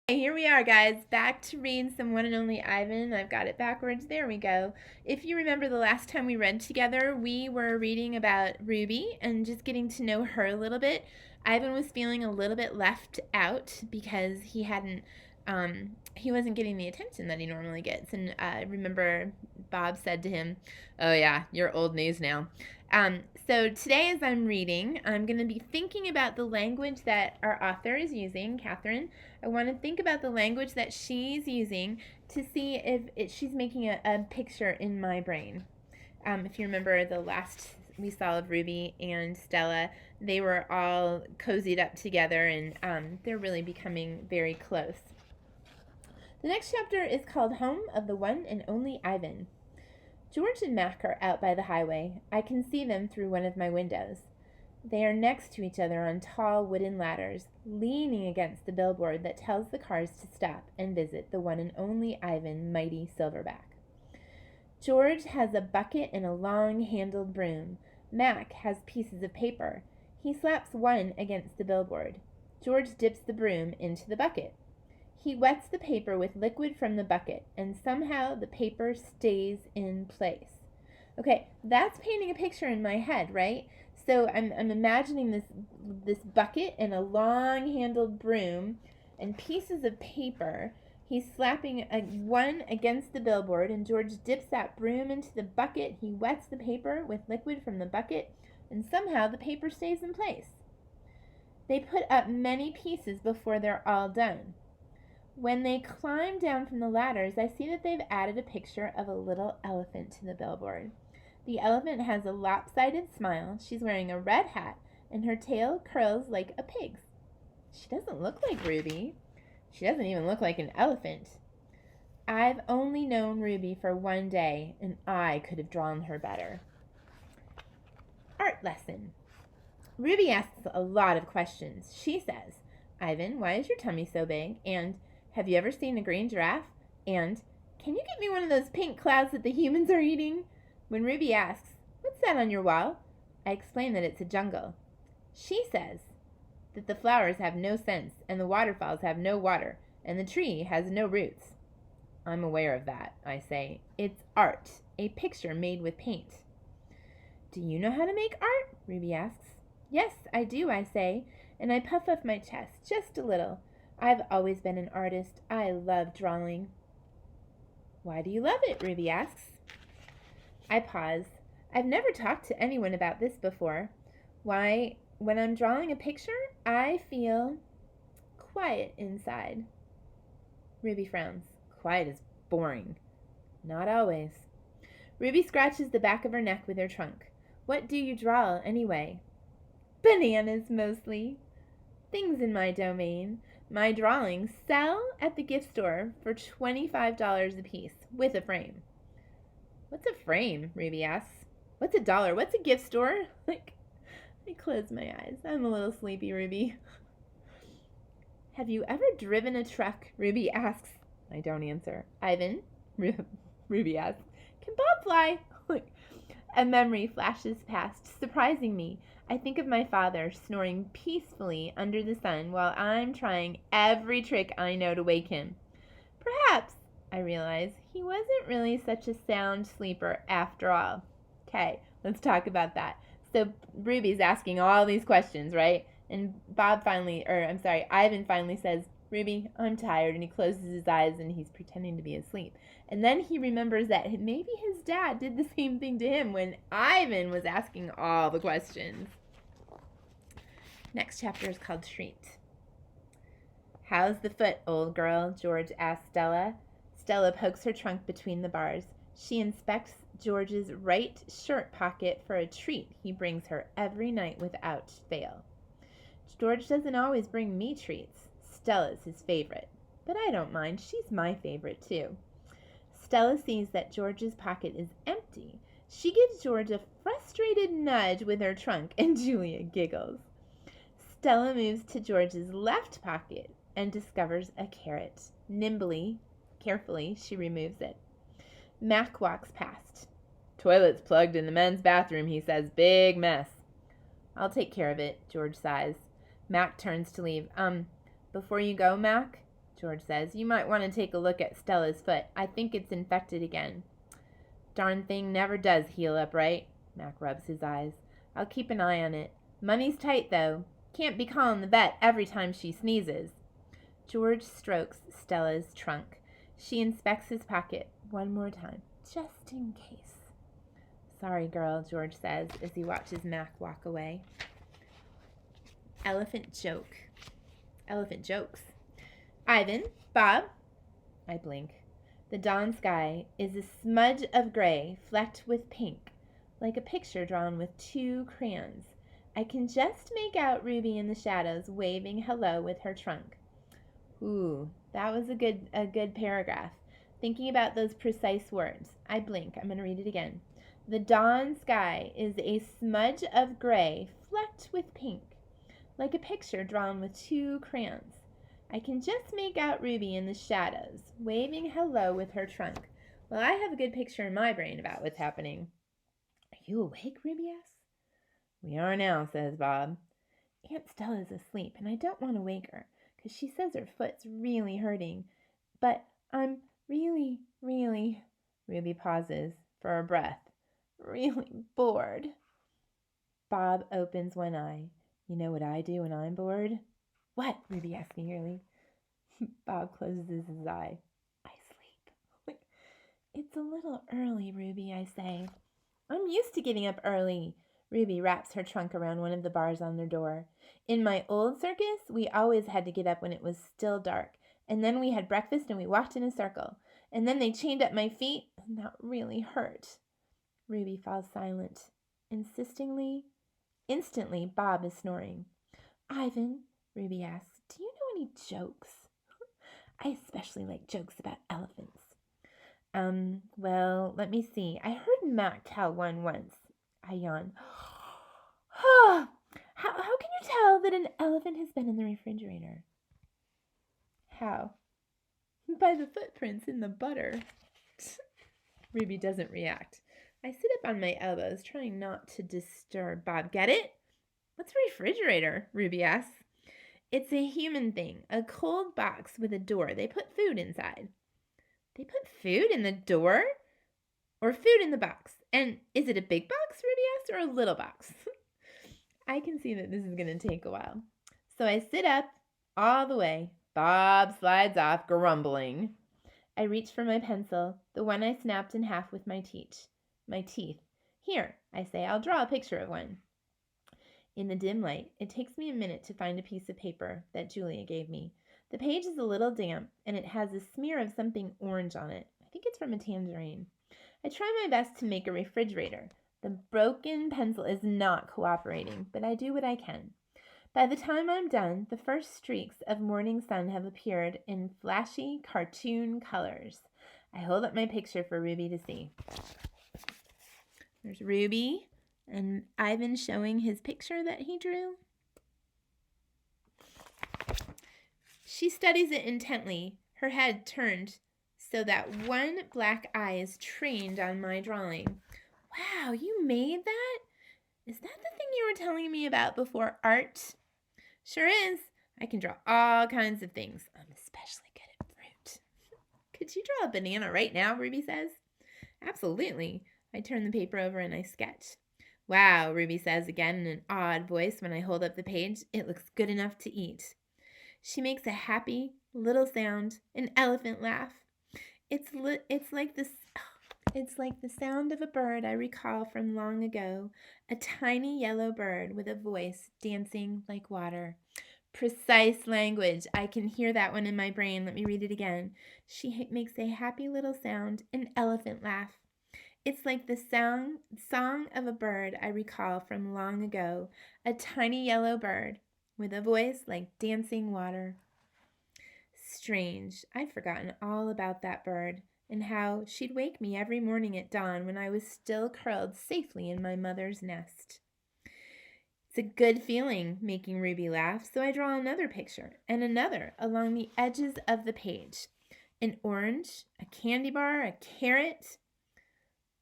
Here we are, guys, back to read some One and Only Ivan. I've got it backwards. There we go. If you remember the last time we read together, we were reading about Ruby and just getting to know her a little bit. Ivan was feeling a little bit left out because he wasn't getting the attention that he normally gets. And I remember Bob said to him, "Oh yeah, you're old news now." So today, as I'm reading, I'm going to be thinking about the language that our author is using, Catherine. I want to think about the language that she's using to see if she's making a picture in my brain. If you remember the last we saw of Ruby and Stella, they were all cozied up together and they're really becoming very close. The next chapter is called Home of the One and Only Ivan. George and Mac are out by the highway. I can see them through one of my windows. They are next to each other on tall wooden ladders, leaning against the billboard that tells the cars to stop and visit the one and only Ivan Mighty Silverback. George has a bucket and a long-handled broom. Mac has pieces of paper. He slaps one against the billboard. George dips the broom into the bucket. He wets the paper with liquid from the bucket, and somehow the paper stays in place. Okay, that's painting a picture in my head, right? So I'm imagining this bucket and a long-handled broom and pieces of paper. He's slapping one against the billboard, and George dips that broom into the bucket. He wets the paper with liquid from the bucket, and somehow the paper stays in place. They put up many pieces before they're all done. When they climb down from the ladders, I see that they've added a picture of a little elephant to the billboard. The elephant has a lopsided smile. She's wearing a red hat, and her tail curls like a pig's. She doesn't look like Ruby. She doesn't even look like an elephant. I've only known Ruby for one day, and I could have drawn her better. Art lesson. Ruby asks a lot of questions. She says, "Ivan, why is your tummy so big?" And "Have you ever seen a green giraffe?" And "Can you get me one of those pink clouds that the humans are eating?" When Ruby asks, "What's that on your wall?" I explain that it's a jungle. She says that the flowers have no sense, and the waterfalls have no water, and the tree has no roots. I'm aware of that, I say. It's art, a picture made with paint. Do you know how to make art? Ruby asks. Yes, I do, I say, and I puff up my chest just a little. I've always been an artist. I love drawing. Why do you love it? Ruby asks. I pause. I've never talked to anyone about this before. Why, when I'm drawing a picture, I feel quiet inside. Ruby frowns. Quiet is boring. Not always. Ruby scratches the back of her neck with her trunk. What do you draw, anyway? Bananas, mostly. Things in my domain. My drawings sell at the gift store for $25 a piece, with a frame. What's a frame? Ruby asks. What's $1? What's a gift store? I close my eyes. I'm a little sleepy, Ruby. Have you ever driven a truck? Ruby asks. I don't answer. Ivan? Ruby asks. Can Bob fly? A memory flashes past, surprising me. I think of my father snoring peacefully under the sun while I'm trying every trick I know to wake him. Perhaps, I realize, he wasn't really such a sound sleeper after all. Okay, let's talk about that. So Ruby's asking all these questions, right? And Ivan finally says, Ruby, I'm tired, and he closes his eyes and he's pretending to be asleep. And then he remembers that maybe his dad did the same thing to him when Ivan was asking all the questions. Next chapter is called Treat. How's the foot, old girl? George asks Stella. Stella pokes her trunk between the bars. She inspects George's right shirt pocket for a treat he brings her every night without fail. George doesn't always bring me treats. Stella's his favorite. But I don't mind. She's my favorite, too. Stella sees that George's pocket is empty. She gives George a frustrated nudge with her trunk, and Julia giggles. Stella moves to George's left pocket and discovers a carrot. Carefully, she removes it. Mac walks past. Toilet's plugged in the men's bathroom, he says. Big mess. I'll take care of it, George sighs. Mac turns to leave. Before you go, Mac? George says. You might want to take a look at Stella's foot. I think it's infected again. Darn thing never does heal up right. Mac rubs his eyes. I'll keep an eye on it. Money's tight, though. Can't be calling the vet every time she sneezes. George strokes Stella's trunk. She inspects his pocket one more time, just in case. Sorry, girl, George says as he watches Mac walk away. Elephant joke. Elephant jokes. Ivan, Bob. I blink. The dawn sky is a smudge of gray flecked with pink, like a picture drawn with 2 crayons. I can just make out Ruby in the shadows waving hello with her trunk. Ooh, that was a good paragraph. Thinking about those precise words. I blink. I'm going to read it again. The dawn sky is a smudge of gray flecked with pink, like a picture drawn with 2 crayons. I can just make out Ruby in the shadows, waving hello with her trunk. Well, I have a good picture in my brain about what's happening. Are you awake? Ruby asks. We are now, says Bob. Aunt Stella's asleep, and I don't want to wake her, because she says her foot's really hurting. But I'm really, Ruby pauses for a breath, really bored. Bob opens one eye. You know what I do when I'm bored? What? Ruby asks eagerly. Bob closes his eye. I sleep. It's a little early, Ruby, I say. I'm used to getting up early. Ruby wraps her trunk around one of the bars on their door. In my old circus, we always had to get up when it was still dark. And then we had breakfast and we walked in a circle. And then they chained up my feet, and that really hurt. Ruby falls silent. Instantly, Bob is snoring. Ivan, Ruby asks, do you know any jokes? I especially like jokes about elephants. Well, let me see. I heard Mac tell one once. I yawn. How can you tell that an elephant has been in the refrigerator? How? By the footprints in the butter. Ruby doesn't react. I sit up on my elbows, trying not to disturb Bob. Get it? What's a refrigerator? Ruby asks. It's a human thing, a cold box with a door. They put food inside. They put food in the door? Or food in the box? And is it a big box, Ruby asks, or a little box? I can see that this is going to take a while. So I sit up all the way. Bob slides off, grumbling. I reach for my pencil, the one I snapped in half with my teeth. Here, I say, I'll draw a picture of one. In the dim light, it takes me a minute to find a piece of paper that Julia gave me. The page is a little damp, and it has a smear of something orange on it. I think it's from a tangerine. I try my best to make a refrigerator. The broken pencil is not cooperating, but I do what I can. By the time I'm done, the first streaks of morning sun have appeared in flashy cartoon colors. I hold up my picture for Ruby to see. There's Ruby and Ivan showing his picture that he drew. She studies it intently, her head turned so that one black eye is trained on my drawing. Wow, you made that? Is that the thing you were telling me about before, art? Sure is. I can draw all kinds of things. I'm especially good at fruit. Could you draw a banana right now, Ruby says. Absolutely. I turn the paper over and I sketch. Wow, Ruby says again in an odd voice when I hold up the page. It looks good enough to eat. She makes a happy little sound, an elephant laugh. It's like the sound of a bird I recall from long ago, a tiny yellow bird with a voice dancing like water. Precise language. I can hear that one in my brain. Let me read it again. She makes a happy little sound, an elephant laugh. It's like the song of a bird I recall from long ago, a tiny yellow bird with a voice like dancing water. Strange. I'd forgotten all about that bird and how she'd wake me every morning at dawn when I was still curled safely in my mother's nest. It's a good feeling making Ruby laugh, so I draw another picture and another along the edges of the page. An orange, a candy bar, a carrot.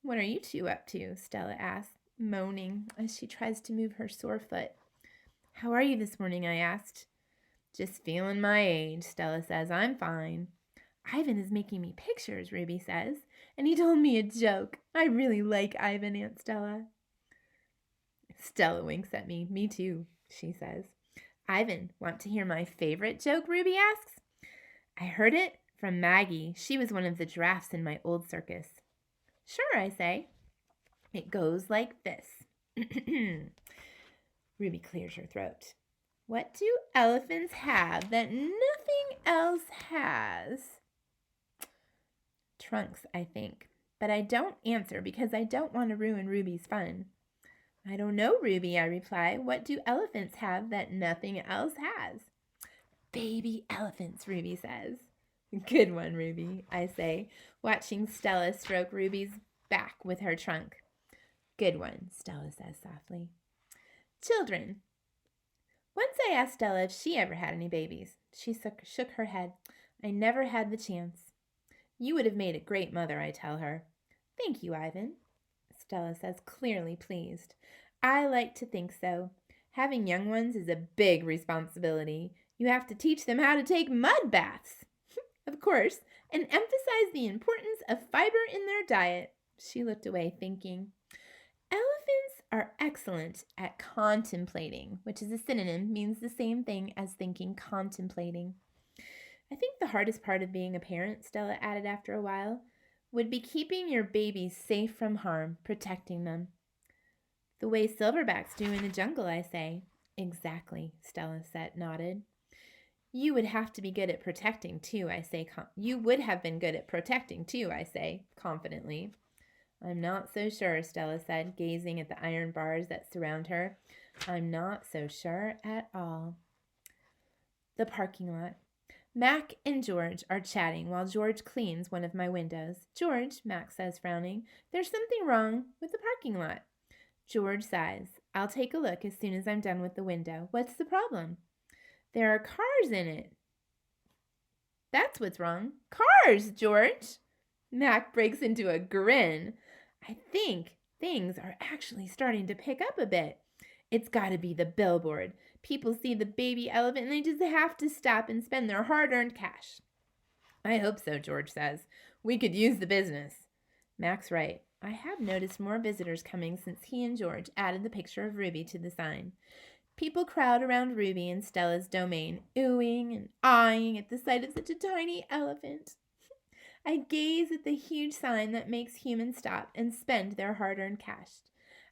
What are you two up to? Stella asks, moaning as she tries to move her sore foot. How are you this morning? I asked. Just feeling my age, Stella says. I'm fine. Ivan is making me pictures, Ruby says, and he told me a joke. I really like Ivan, Aunt Stella. Stella winks at me. Me too, she says. Ivan, want to hear my favorite joke, Ruby asks. I heard it from Maggie. She was one of the giraffes in my old circus. Sure, I say. It goes like this. Ruby clears her throat. What do elephants have that nothing else has? Trunks, I think. But I don't answer because I don't want to ruin Ruby's fun. I don't know, Ruby, I reply. What do elephants have that nothing else has? Baby elephants, Ruby says. Good one, Ruby, I say, watching Stella stroke Ruby's back with her trunk. Good one, Stella says softly. Children. Once I asked Stella if she ever had any babies. She shook her head. I never had the chance. You would have made a great mother, I tell her. Thank you, Ivan, Stella says, clearly pleased. I like to think so. Having young ones is a big responsibility. You have to teach them how to take mud baths, of course, and emphasize the importance of fiber in their diet. She looked away, thinking. Elephants are excellent at contemplating, which is a synonym, means the same thing as thinking, contemplating. I think the hardest part of being a parent, Stella added after a while, would be keeping your babies safe from harm, protecting them. The way silverbacks do in the jungle, I say. Exactly, Stella nodded. You would have to be good at protecting, too, I say. You would have been good at protecting, too, I say, confidently. I'm not so sure, Stella said, gazing at the iron bars that surround her. I'm not so sure at all. The parking lot. Mac and George are chatting while George cleans one of my windows. George, Mac says, frowning, there's something wrong with the parking lot. George sighs. I'll take a look as soon as I'm done with the window. What's the problem? There are cars in it. That's what's wrong. Cars, George! Mac breaks into a grin. I think things are actually starting to pick up a bit. It's got to be the billboard. People see the baby elephant and they just have to stop and spend their hard-earned cash. I hope so, George says. We could use the business. Mac's right. I have noticed more visitors coming since he and George added the picture of Ruby to the sign. People crowd around Ruby and Stella's domain, oohing and eyeing at the sight of such a tiny elephant. I gaze at the huge sign that makes humans stop and spend their hard-earned cash.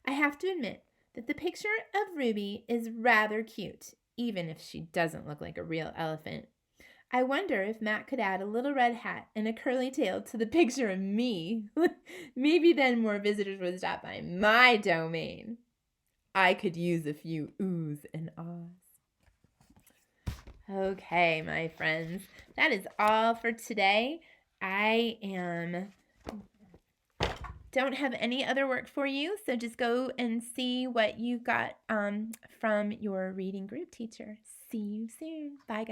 I have to admit that the picture of Ruby is rather cute, even if she doesn't look like a real elephant. I wonder if Matt could add a little red hat and a curly tail to the picture of me. Maybe then more visitors would stop by my domain. I could use a few oohs and ahs. Okay, my friends, that is all for today. Don't have any other work for you, so just go and see what you got from your reading group teacher. See you soon. Bye, guys.